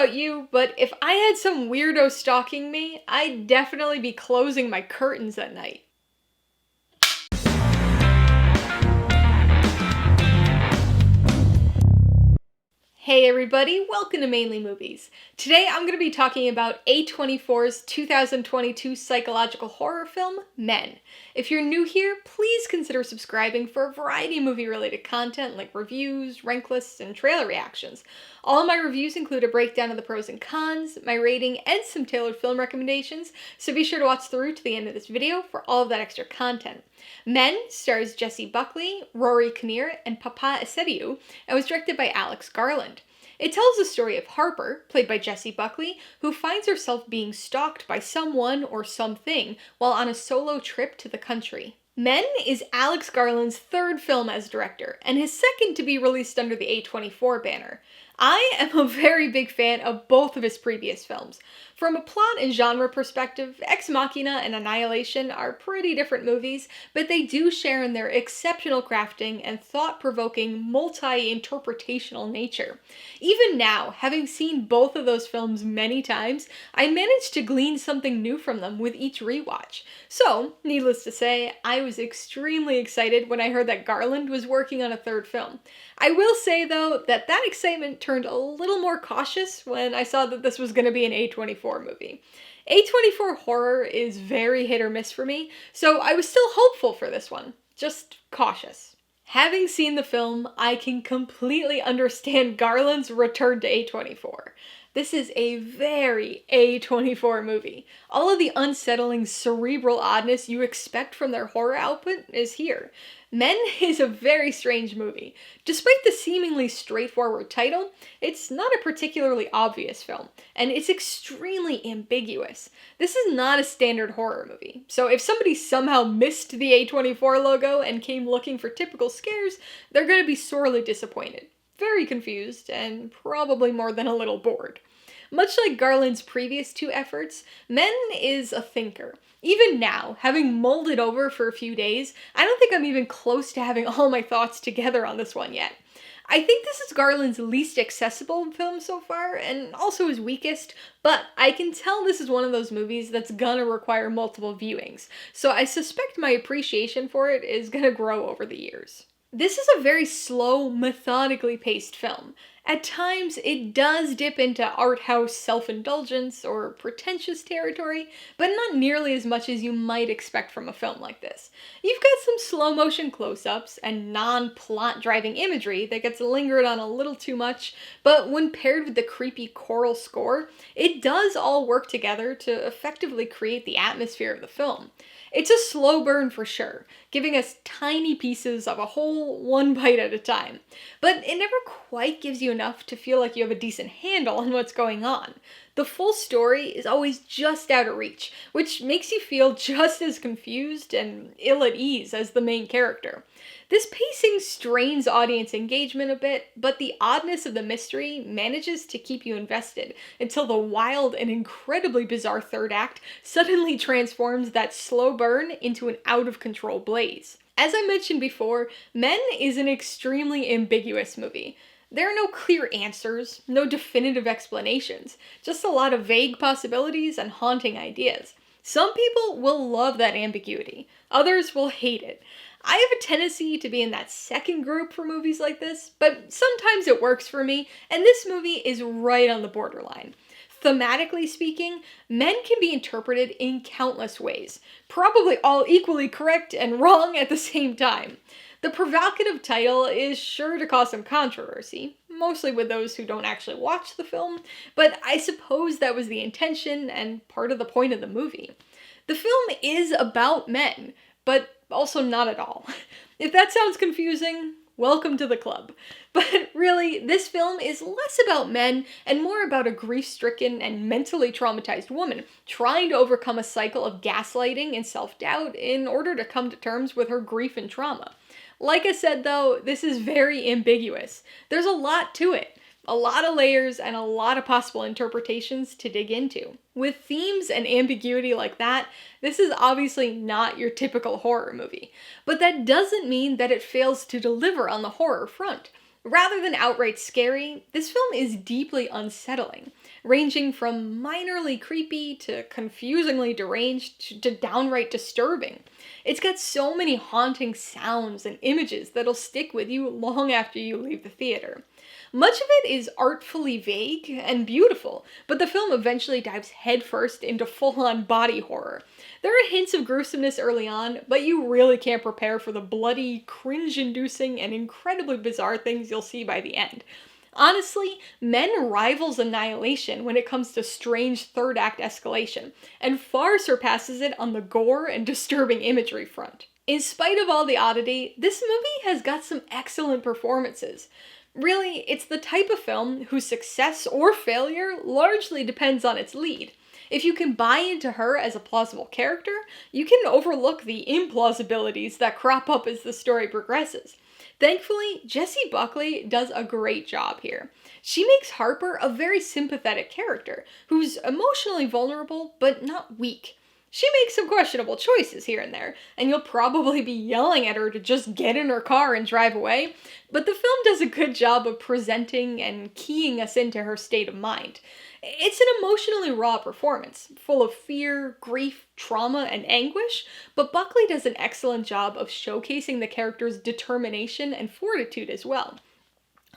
about you, but if I had some weirdo stalking me, I'd definitely be closing my curtains at night. Hey everybody, welcome to Mainly Movies. Today I'm going to be talking about A24's 2022 psychological horror film, Men. If you're new here, please consider subscribing for a variety of movie-related content like reviews, rank lists, and trailer reactions. All of my reviews include a breakdown of the pros and cons, my rating, and some tailored film recommendations, so be sure to watch through to the end of this video for all of that extra content. Men stars Jessie Buckley, Rory Kinnear, and Paapa Essiedu, and was directed by Alex Garland. It tells the story of Harper, played by Jessie Buckley, who finds herself being stalked by someone or something while on a solo trip to the country. Men is Alex Garland's third film as director, and his second to be released under the A24 banner. I am a very big fan of both of his previous films. From a plot and genre perspective, Ex Machina and Annihilation are pretty different movies, but they do share in their exceptional crafting and thought-provoking, multi-interpretational nature. Even now, having seen both of those films many times, I managed to glean something new from them with each rewatch. So, needless to say, I was extremely excited when I heard that Garland was working on a third film. I will say, though, that excitement turned a little more cautious when I saw that this was going to be an A24 movie. A24 horror is very hit or miss for me, so I was still hopeful for this one, just cautious. Having seen the film, I can completely understand Garland's return to A24. This is a very A24 movie. All of the unsettling cerebral oddness you expect from their horror output is here. Men is a very strange movie. Despite the seemingly straightforward title, it's not a particularly obvious film, and it's extremely ambiguous. This is not a standard horror movie, so if somebody somehow missed the A24 logo and came looking for typical scares, they're going to be sorely disappointed, very confused, and probably more than a little bored. Much like Garland's previous two efforts, Men is a thinker. Even now, having mulled it over for a few days, I don't think I'm even close to having all my thoughts together on this one yet. I think this is Garland's least accessible film so far, and also his weakest, but I can tell this is one of those movies that's gonna require multiple viewings, so I suspect my appreciation for it is gonna grow over the years. This is a very slow, methodically paced film. At times, it does dip into art house self-indulgence or pretentious territory, but not nearly as much as you might expect from a film like this. You've got some slow-motion close-ups and non-plot driving imagery that gets lingered on a little too much, but when paired with the creepy choral score, it does all work together to effectively create the atmosphere of the film. It's a slow burn for sure, giving us tiny pieces of a whole one bite at a time, but it never quite gives you enough to feel like you have a decent handle on what's going on. The full story is always just out of reach, which makes you feel just as confused and ill at ease as the main character. This pacing strains audience engagement a bit, but the oddness of the mystery manages to keep you invested until the wild and incredibly bizarre third act suddenly transforms that slow burn into an out-of-control blaze. As I mentioned before, Men is an extremely ambiguous movie. There are no clear answers, no definitive explanations, just a lot of vague possibilities and haunting ideas. Some people will love that ambiguity, others will hate it. I have a tendency to be in that second group for movies like this, but sometimes it works for me, and this movie is right on the borderline. Thematically speaking, Men can be interpreted in countless ways, probably all equally correct and wrong at the same time. The provocative title is sure to cause some controversy, mostly with those who don't actually watch the film, but I suppose that was the intention and part of the point of the movie. The film is about men, but also not at all. If that sounds confusing, welcome to the club. But really, this film is less about men and more about a grief-stricken and mentally traumatized woman trying to overcome a cycle of gaslighting and self-doubt in order to come to terms with her grief and trauma. Like I said though, this is very ambiguous. There's a lot to it. A lot of layers and a lot of possible interpretations to dig into. With themes and ambiguity like that, this is obviously not your typical horror movie. But that doesn't mean that it fails to deliver on the horror front. Rather than outright scary, this film is deeply unsettling, ranging from minorly creepy to confusingly deranged to downright disturbing. It's got so many haunting sounds and images that'll stick with you long after you leave the theater. Much of it is artfully vague and beautiful, but the film eventually dives headfirst into full-on body horror. There are hints of gruesomeness early on, but you really can't prepare for the bloody, cringe-inducing, and incredibly bizarre things you'll see by the end. Honestly, Men rivals Annihilation when it comes to strange third act escalation, and far surpasses it on the gore and disturbing imagery front. In spite of all the oddity, this movie has got some excellent performances. Really, it's the type of film whose success or failure largely depends on its lead. If you can buy into her as a plausible character, you can overlook the implausibilities that crop up as the story progresses. Thankfully, Jessie Buckley does a great job here. She makes Harper a very sympathetic character, who's emotionally vulnerable, but not weak. She makes some questionable choices here and there, and you'll probably be yelling at her to just get in her car and drive away, but the film does a good job of presenting and keying us into her state of mind. It's an emotionally raw performance, full of fear, grief, trauma, and anguish, but Buckley does an excellent job of showcasing the character's determination and fortitude as well.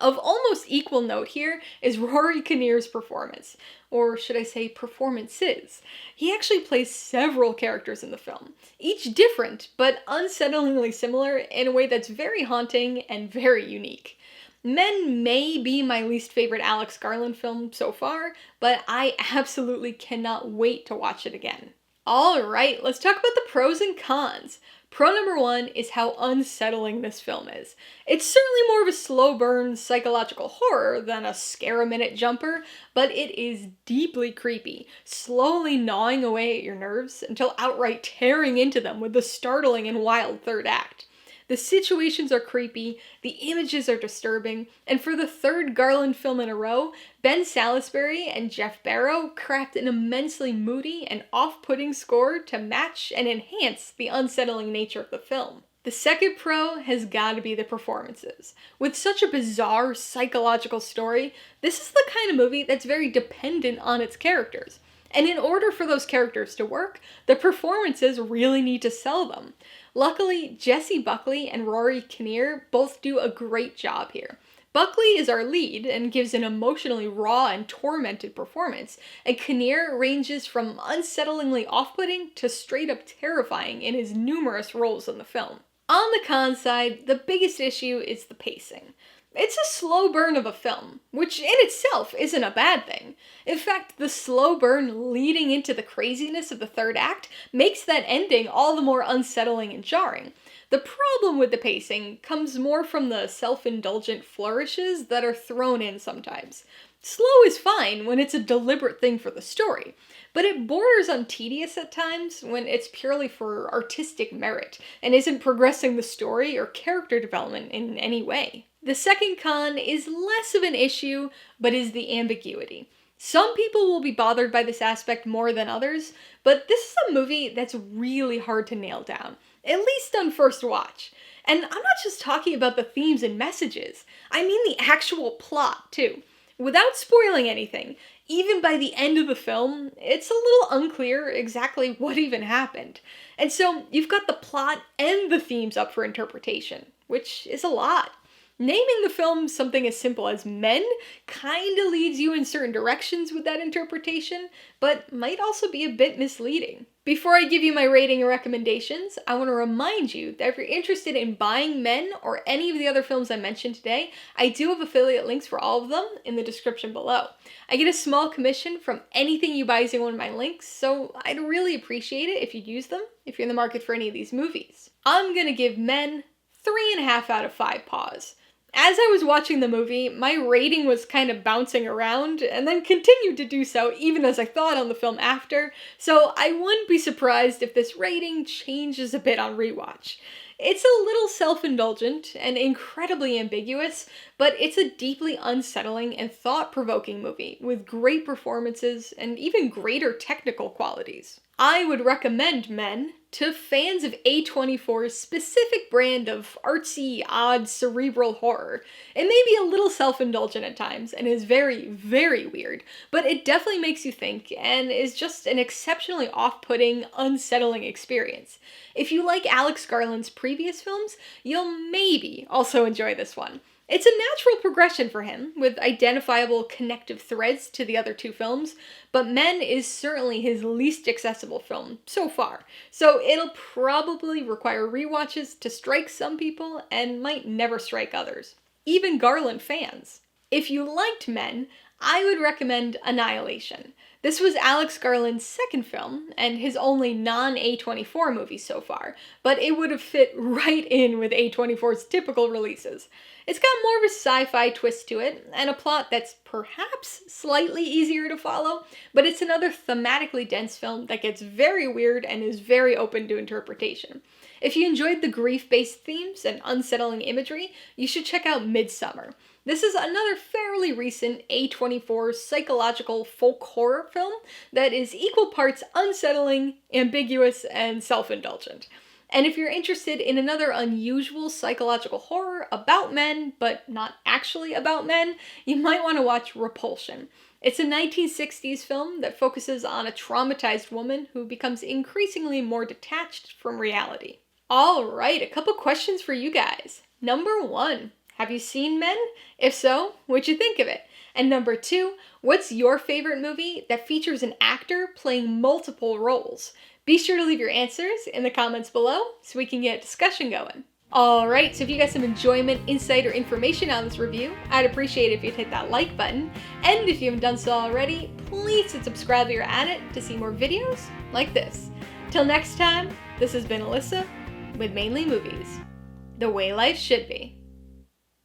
Of almost equal note here is Rory Kinnear's performance, or should I say performances. He actually plays several characters in the film, each different but unsettlingly similar in a way that's very haunting and very unique. Men may be my least favorite Alex Garland film so far, but I absolutely cannot wait to watch it again. Alright, let's talk about the pros and cons. Pro number one is how unsettling this film is. It's certainly more of a slow burn psychological horror than a scare-a-minute jumper, but it is deeply creepy, slowly gnawing away at your nerves until outright tearing into them with the startling and wild third act. The situations are creepy, the images are disturbing, and for the third Garland film in a row, Ben Salisbury and Jeff Barrow craft an immensely moody and off-putting score to match and enhance the unsettling nature of the film. The second pro has got to be the performances. With such a bizarre psychological story, this is the kind of movie that's very dependent on its characters. And in order for those characters to work, the performances really need to sell them. Luckily, Jessie Buckley and Rory Kinnear both do a great job here. Buckley is our lead and gives an emotionally raw and tormented performance, and Kinnear ranges from unsettlingly off-putting to straight up terrifying in his numerous roles in the film. On the con side, the biggest issue is the pacing. It's a slow burn of a film, which in itself isn't a bad thing. In fact, the slow burn leading into the craziness of the third act makes that ending all the more unsettling and jarring. The problem with the pacing comes more from the self-indulgent flourishes that are thrown in sometimes. Slow is fine when it's a deliberate thing for the story, but it borders on tedious at times when it's purely for artistic merit and isn't progressing the story or character development in any way. The second con is less of an issue, but is the ambiguity. Some people will be bothered by this aspect more than others, but this is a movie that's really hard to nail down, at least on first watch. And I'm not just talking about the themes and messages, I mean the actual plot too. Without spoiling anything, even by the end of the film, it's a little unclear exactly what even happened. And so you've got the plot and the themes up for interpretation, which is a lot. Naming the film something as simple as Men kinda leads you in certain directions with that interpretation, but might also be a bit misleading. Before I give you my rating and recommendations, I want to remind you that if you're interested in buying Men or any of the other films I mentioned today, I do have affiliate links for all of them in the description below. I get a small commission from anything you buy using one of my links, so I'd really appreciate it if you'd use them if you're in the market for any of these movies. I'm gonna give Men 3.5 out of 5 paws. As I was watching the movie, my rating was kind of bouncing around, and then continued to do so even as I thought on the film after, so I wouldn't be surprised if this rating changes a bit on rewatch. It's a little self-indulgent and incredibly ambiguous, but it's a deeply unsettling and thought-provoking movie with great performances and even greater technical qualities. I would recommend Men to fans of A24's specific brand of artsy, odd, cerebral horror. It may be a little self-indulgent at times and is very, very weird, but it definitely makes you think and is just an exceptionally off-putting, unsettling experience. If you like Alex Garland's previous films, you'll maybe also enjoy this one. It's a natural progression for him, with identifiable connective threads to the other two films, but Men is certainly his least accessible film so far, so it'll probably require rewatches to strike some people and might never strike others, even Garland fans. If you liked Men, I would recommend Annihilation. This was Alex Garland's second film, and his only non-A24 movie so far, but it would have fit right in with A24's typical releases. It's got more of a sci-fi twist to it, and a plot that's perhaps slightly easier to follow, but it's another thematically dense film that gets very weird and is very open to interpretation. If you enjoyed the grief-based themes and unsettling imagery, you should check out Midsummer. This is another fairly recent A24 psychological folk horror film that is equal parts unsettling, ambiguous, and self-indulgent. And if you're interested in another unusual psychological horror about men, but not actually about men, you might want to watch Repulsion. It's a 1960s film that focuses on a traumatized woman who becomes increasingly more detached from reality. Alright, a couple questions for you guys. Number 1. Have you seen Men? If so, what'd you think of it? And number 2, what's your favorite movie that features an actor playing multiple roles? Be sure to leave your answers in the comments below so we can get a discussion going. Alright, so if you got some enjoyment, insight, or information on this review, I'd appreciate it if you'd hit that like button. And if you haven't done so already, please hit subscribe while you're at it to see more videos like this. Till next time, this has been Alyssa with Mainly Movies, the way life should be.